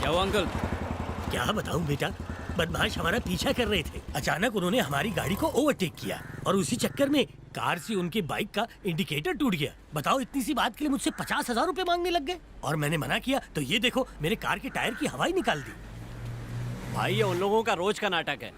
क्या हुआ अंकल? क्या बताऊं बेटा, बदमाश हमारा पीछा कर रहे थे। अचानक उन्होंने हमारी गाड़ी को ओवरटेक किया और उसी चक्कर में कार से उनकी बाइक का इंडिकेटर टूट गया। बताओ, इतनी सी बात के लिए मुझसे 50,000 रुपए मांगने लग गए और मैंने मना किया तो ये देखो मेरे कार के टायर की हवा ही निकाल दी। भाई ये उन लोगों का रोज का नाटक है।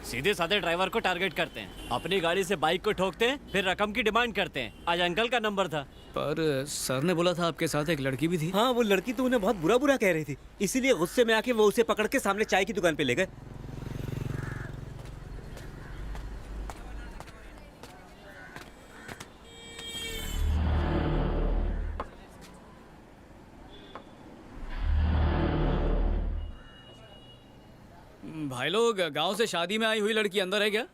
सीधे साधे ड्राइवर को टारगेट करते हैं, अपनी गाड़ी से बाइक को ठोकते हैं, फिर रकम की डिमांड करते हैं। आज अंकल का नंबर था। पर सर ने बोला था आपके साथ एक लड़की भी थी। हाँ, वो लड़की तो उन्हें बहुत बुरा बुरा कह रही थी, इसीलिए गुस्से में आके वो उसे पकड़ के सामने चाय की दुकान पे ले गए। भाई लोग, गांव से शादी में आई हुई लड़की अंदर है क्या?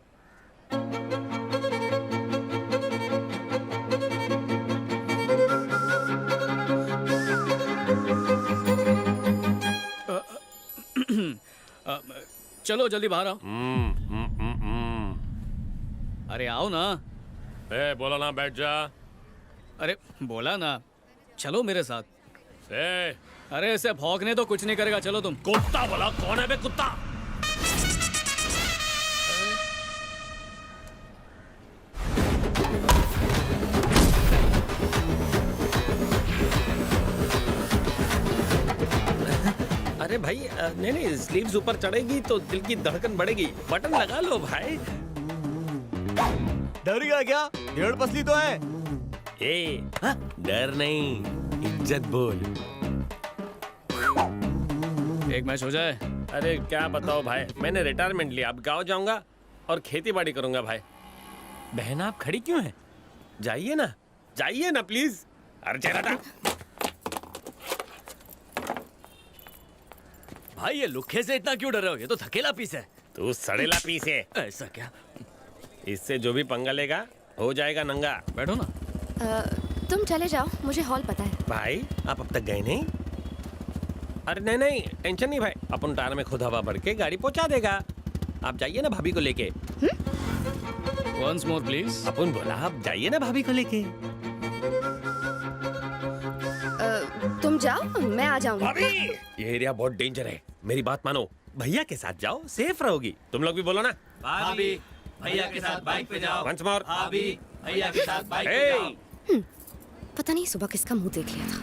चलो जल्दी बाहर आओ। अरे आओ ना। बोला ना बैठ जा। अरे बोला ना, चलो मेरे साथ। अरे ऐसे भौंकने तो कुछ नहीं करेगा, चलो तुम। कुत्ता बोला, कौन है बे कुत्ता? अरे भाई, नहीं, स्लीव्स ऊपर चढ़ेगी तो दिल की धड़कन बढ़ेगी। बटन लगा लो भाई। डर गया क्या? डेढ़ पसली तो है। डर नहीं, इज्जत बोल। एक मैच हो जाए। अरे क्या बताओ भाई, मैंने रिटायरमेंट लिया, अब गाँव जाऊंगा और खेती बाड़ी करूंगा भाई। बहन आप खड़ी क्यों हैं? जाइए ना प्लीज। अरे चेहरा भाई ये लुखे से इतना क्यों डर रहे हो? ये तो थकेला पीस है। तू सड़ेला पीस है। ऐसा क्या? इससे जो भी पंगा लेगा हो जाएगा नंगा। बैठो ना। तुम चले जाओ, मुझे हॉल पता है। भाई आप अब तक गए नहीं? अरे नहीं, टेंशन नहीं भाई, अपन टायर में खुद हवा भर के गाड़ी पहुंचा देगा। आप जाइए ना भाभी को लेके। Once more please. अपन बोला आप जाइए ना भाभी को लेके। तुम जाओ, मैं आ जाऊंगी। भाभी, ये एरिया बहुत डेंजर है, मेरी बात मानो। भैया के साथ जाओ, सेफ रहोगी। तुम लोग भी बोलो ना। भाभी भैया के साथ बाइक पे जाओ। Once more. भाभी भैया के साथ बाइक पे जाओ। पता नहीं सुबह किसका मुंह देख लिया था।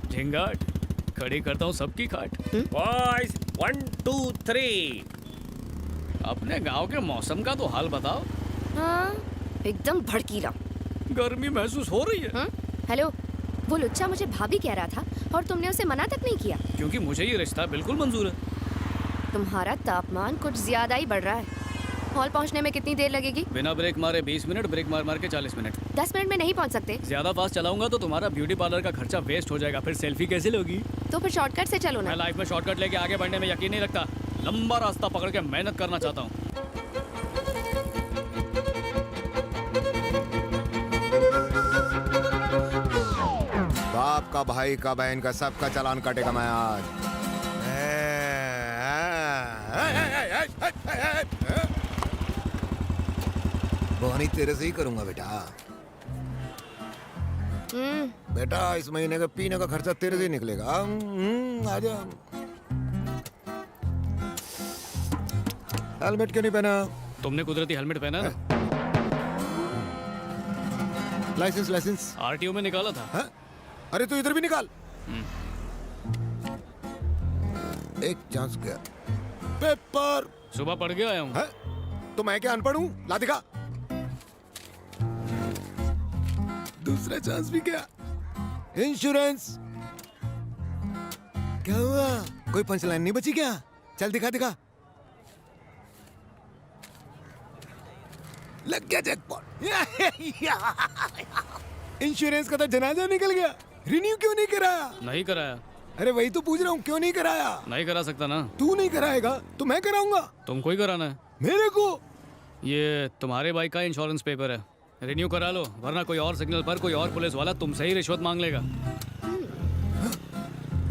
झिंगाट खड़ी करता हूँ सबकी खाट। बॉयज 1 2 3। अपने गांव के मौसम का तो हाल बताओ। हाँ, एकदम भड़कीला। गर्मी महसूस हो रही है। हेलो, वो लुच्चा मुझे भाभी कह रहा था और तुमने उसे मना तक नहीं किया। क्योंकि मुझे ये रिश्ता बिल्कुल मंजूर है। तुम्हारा तापमान कुछ ज्यादा ही बढ़ रहा है। हॉल पहुंचने में कितनी देर लगेगी? बिना ब्रेक मारे 20 मिनट, ब्रेक मार मार के 40 मिनट। 10 मिनट में नहीं पहुंच सकते? ज्यादा फास्ट चलाऊंगा तो तुम्हारा ब्यूटी पार्लर का खर्चा वेस्ट हो जाएगा, फिर सेल्फी कैसे लोगी? तो फिर शॉर्टकट से चलो ना। मैं लाइफ में शॉर्टकट लेके आगे बढ़ने में यकीन नहीं रखता, लंबा रास्ता पकड़ के मेहनत करना चाहता हूँ। बाप का, भाई का, बहन का, सबका चालान काटेगा मैं आज। बोनी तेरे से ही करूंगा बेटा। बेटा इस महीने का पीने का खर्चा तेरे से ही निकलेगा। आजा। हेलमेट क्यों नहीं पहना? तुमने कुदरती हेलमेट पहना ना? लाइसेंस आरटीओ में निकाला था। है? अरे तो इधर भी निकाल। एक चांस गया। पेपर सुबह पढ़ के आया हूँ। है? तो मैं क्या अनपढ़ हूँ? ला दिखा। दूसरा चांस भी गया। इंश्योरेंस। क्या हुआ? कोई पंचलाइन नहीं बची क्या? चल दिखा दिखा। लग गया जैकपॉट। इंश्योरेंस का तो जनाजा निकल गया। रिन्यू क्यों नहीं कराया? नहीं कराया। अरे वही तो पूछ रहा हूँ, क्यों नहीं कराया? नहीं करा सकता ना। तू नहीं कराएगा तो मैं कराऊंगा। तुमको ही कराना है। मेरे को? ये तुम्हारे बाइक का इंश्योरेंस पेपर है, रिन्यू करा लो, वरना कोई और सिग्नल पर कोई और पुलिस वाला तुमसे ही रिश्वत मांग लेगा।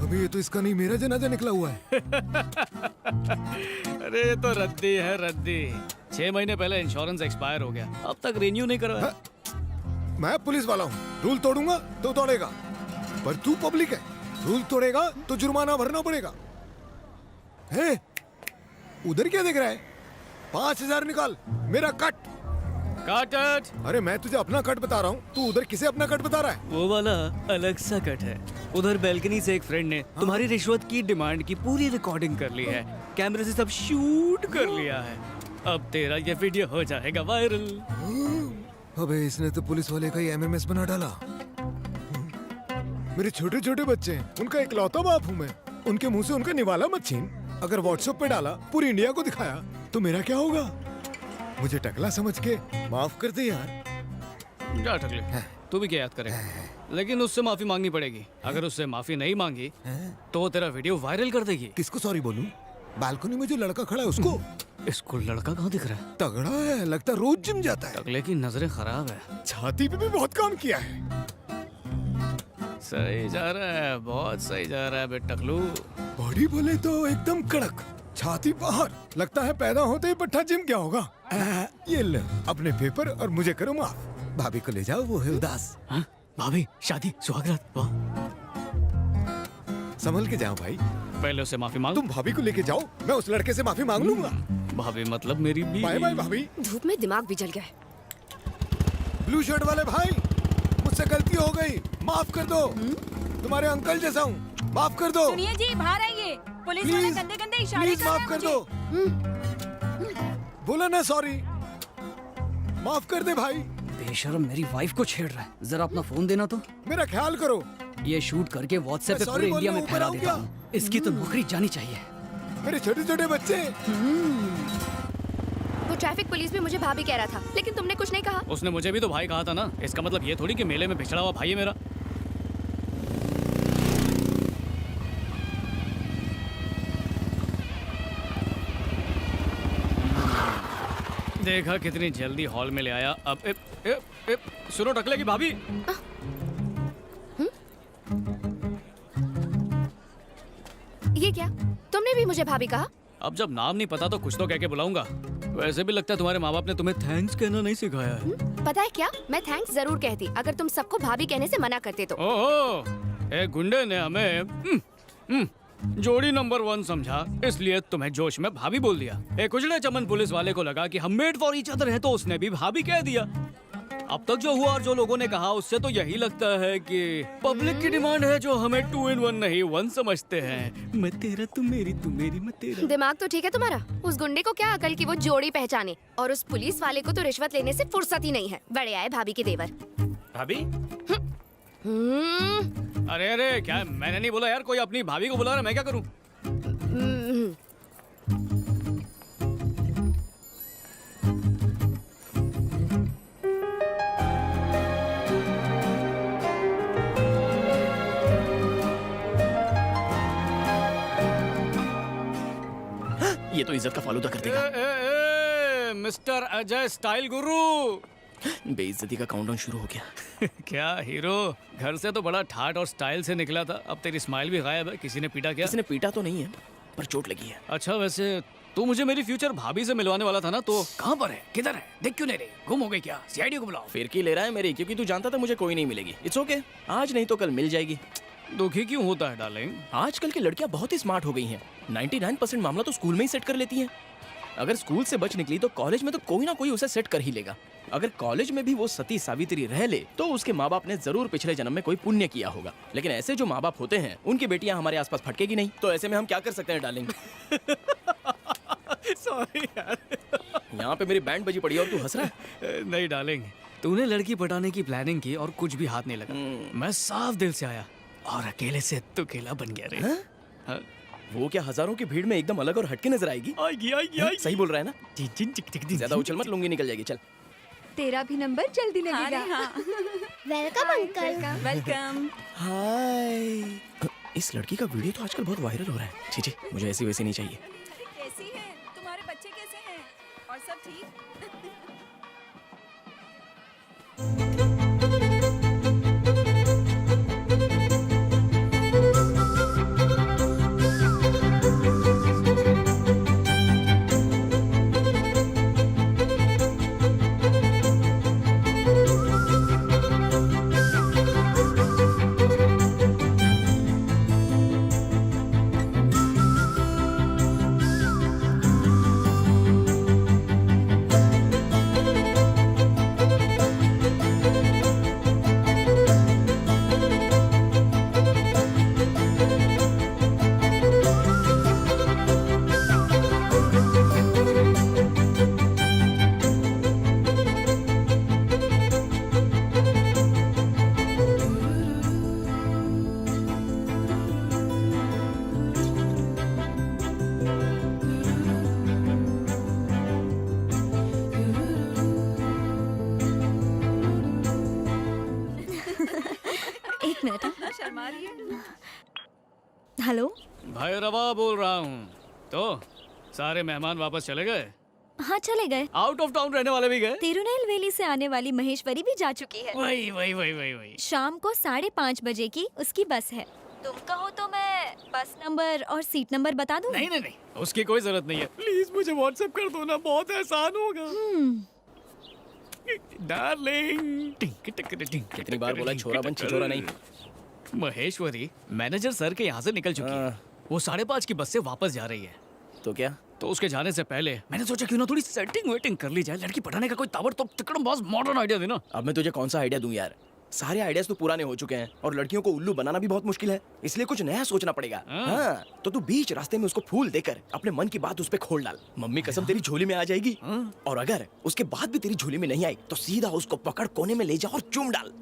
अभी ये तो इसका नहीं, मेरा जनाजा निकला हुआ है। अरे ये तो रद्दी है, रद्दी। 6 महीने पहले इंश्योरेंस एक्सपायर हो गया, अब तक रिन्यू नहीं करवाया। मैं पुलिस वाला हूँ, रूल तोड़ूंगा तो तोड़ेगा, पर तू पब्लिक है, रूल तोड़ेगा तो जुर्माना भरना पड़ेगा। है उधर क्या देख रहा है? 5,000 निकाल, मेरा कट। काट it! अरे मैं तुझे अपना कट बता रहा हूँ, तू उधर किसे अपना कट बता रहा है? वो वाला अलग सा कट है। उधर बैल्कनी से एक फ्रेंड ने तुम्हारी रिश्वत की डिमांड की पूरी रिकॉर्डिंग कर ली है, कैमरे से सब शूट कर लिया है। अब तेरा ये वीडियो हो जाएगा वायरल। अबे इसने तो पुलिस वाले का ही एमएमएस बना डाला। मेरे छोटे छोटे बच्चे हैं, उनका इकलौता बाप हूँ मैं। उनके मुंह से उनका निवाला मत छीन। अगर व्हाट्सएप पे डाला, पूरी इंडिया को दिखाया, तो मेरा क्या होगा? मुझे टकला समझ के माफ कर दे यार। जा टकले, तू भी क्या याद करेगा? लेकिन उससे माफी मांगनी पड़ेगी। अगर उससे माफी नहीं मांगी तो तेरा वीडियो वायरल कर देगी। किसको सॉरी बोलूं? बालकनी में जो लड़का खड़ा है उसको? इसको लड़का कहाँ दिख रहा है? तगड़ा है, लगता है रोज जिम जाता है। टकले की नजरें खराब है। छाती पे भी बहुत काम किया है। सही जा रहा है, बहुत सही जा रहा है बे टकलू। बॉडी बोले तो एकदम कड़क, छाती बाहर। लगता है पैदा होते ही पट्टा जिम क्या होगा। ये ले अपने पेपर और मुझे करो माफ। भाभी को ले जाओ, वो है उदास। हाँ? भाभी शादी सुहागरात, वाह। संभल के जाओ भाई। पहले उससे माफी मांग। तुम भाभी को लेके जाओ, मैं उस लड़के से माफी मांग लूंगा। भाभी मतलब मेरी बीवी। बाय बाय भाभी। धूप में दिमाग भी जल गया है। ब्लू शर्ट वाले भाई, मुझसे गलती हो गई, माफ कर दो। तुम्हारे अंकल जैसा हूँ, माफ कर दो। सुनिए जी, बाहर आइए। पुलिस वाले गंदे गंदे इशारे प्लीज कर रहे माफ हैं कर मुझे। दो। बोला ना सॉरी, माफ कर दे भाई। बेशर्म मेरी वाइफ को छेड़ रहा है। जरा अपना फोन देना तो। मेरा ख्याल करो। ये शूट करके व्हाट्सएप पे मैं पूरे sorry इंडिया में बोलने फैला ऊपर देता आऊं हूँ। इसकी तो नौकरी जानी चाहिए। मेरे छोटे छोटे बच्चे। वो ट्रैफिक पुलिस भी मुझे भाभी कह रहा था, लेकिन तुमने कुछ नहीं कहा। उसने मुझे भी तो भाई कहा था ना। इसका मतलब ये थोड़ी कि मेले में बिछड़ा हुआ भाई है मेरा। देखा कितनी जल्दी हॉल में ले आया। अब सुनो टकले की भाभी। ये क्या, तुमने भी मुझे भाभी कहा? अब जब नाम नहीं पता तो कुछ तो कह के बुलाऊंगा। वैसे भी लगता है तुम्हारे माँ बाप ने तुम्हें थैंक्स कहना नहीं सिखाया है। पता है क्या, मैं थैंक्स जरूर कहती अगर तुम सबको भाभी कहने से मना करते तो। ओहो, एक गुंडे ने हमें जोड़ी नंबर 1 समझा, इसलिए तुम्हें जोश में भाभी बोल दिया। एक उजड़े चमन पुलिस वाले को लगा कि हम मेड फॉर ईच अदर है, तो उसने भी भाभी कह दिया। अब तक जो हुआ और जो लोगों ने कहा, उससे तो यही लगता है कि पब्लिक की डिमांड है जो हमें 2 in 1 नहीं 1 समझते हैं। मैं तेरा तू मेरी मैं तेरा। दिमाग तो ठीक है तुम्हारा। उस गुंडे को क्या अकल की वो जोड़ी पहचाने, और उस पुलिस वाले को तो रिश्वत लेने से फुर्सत ही नहीं है। बड़े आए भाभी के देवर। भाभी अरे अरे, क्या मैंने नहीं बोला यार। कोई अपनी भाभी को बुला रहा है, मैं क्या करूं? ये तो इज्जत का फालूदा कर देगा। मिस्टर अजय स्टाइल गुरु। बेइज्जती का काउंटडाउन शुरू हो गया। क्या हीरो, घर से तो बड़ा ठाट और स्टाइल से निकला था, अब तेरी स्माइल भी गायब है। किसी ने पीटा क्या? किसी ने पीटा तो नहीं है, पर चोट लगी है। अच्छा, वैसे तू मुझे मेरी फ्यूचर भाभी से मिलवाने वाला था ना, तो कहाँ पर है, किधर है? देख क्यों नहीं रही? गुम हो गई क्या? सीआईडी को बुलाओ। फिरकी ले रहा है मेरी, क्योंकि तू जानता था मुझे कोई नहीं मिलेगी। इट्स ओके, आज नहीं तो कल मिल जाएगी। दुखी क्यों होता है डार्लिंग? आजकल की लड़कियां बहुत ही स्मार्ट हो गई हैं। 99% मामला तो स्कूल में ही सेट कर लेती हैं। अगर स्कूल से बच निकली तो कॉलेज में तो कोई ना कोई उसे सेट कर ही लेगा। अगर कॉलेज में भी वो सती सावित्री रह ले तो उसके माँ बाप ने जरूर पिछले जन्म में कोई पुण्य किया होगा। लेकिन ऐसे जो माँ बाप होते हैं, उनकी बेटियां हमारे आसपास फटकेगी नहीं। तो ऐसे में हम क्या कर सकते हैं डार्लिंग? सॉरी यार। यहाँ पे मेरी बैंड बजी पड़ी है और तू हंस रहा है। नहीं डार्लिंग, तूने लड़की पटाने की प्लानिंग की और कुछ भी हाथ नहीं लगा। मैं साफ दिल से आया और अकेले से तू अकेला बन गया रे। हाँ? वो क्या हजारों की भीड़ में एकदम अलग और हटके नजर आएगी? आएगी। सही बोल रहा है ना? ज्यादा उछल मत, लूंगी निकल जाएगी। चल, तेरा भी नंबर जल्दी लगेगा। Welcome uncle. वेलकम। हाय। इस लड़की का वीडियो तो आजकल बहुत वायरल हो रहा है। छी, मुझे ऐसी वैसी नहीं चाहिए। कैसी है? तुम्हारे बच्चे कैसे हैं? और सब ठीक? हेलो। भैरवा बोल रहा हूँ। तो सारे मेहमान वापस चले गए? हाँ चले गए। आउट ऑफ टाउन रहने वाले भी गए? तिरुनेलवेली से आने वाली महेश्वरी भी जा चुकी है। वही। शाम को 5:30 बजे की उसकी बस है। तुम कहो तो मैं बस नंबर और सीट नंबर बता दूं? नहीं, उसकी कोई जरूरत नहीं है। प्लीज मुझे व्हाट्सएप कर दो ना, बहुत एहसान होगा। डार्लिंग। कितनी बार बोला छोरा बन छिछोरा नहीं। महेश्वरी मैनेजर सर के यहाँ से निकल चुकी है। वो 5:30 की बस से वापस जा रही है। तो क्या? तो उसके जाने से पहले मैंने सोचा क्यों ना थोड़ी सेटिंग वेटिंग कर ली जाए। लड़की पढ़ाने का कोई ताबड़तोड़ तिकड़म बहुत मॉडर्न आइडिया देना। अब मैं तुझे कौन सा आइडिया दूं यार? सारे आइडियाज तो पुराने हो चुके हैं और लड़कियों को उल्लू बनाना भी बहुत मुश्किल है, इसलिए कुछ नया सोचना पड़ेगा। हाँ, तो तू बीच रास्ते में उसको फूल देकर अपने मन की बात उस पे खोल डाल। मम्मी कसम तेरी झोली में आ जाएगी। और अगर उसके बाद भी तेरी झोली में नहीं आई तो सीधा उसको पकड़ कोने में ले जा और चूम डाल।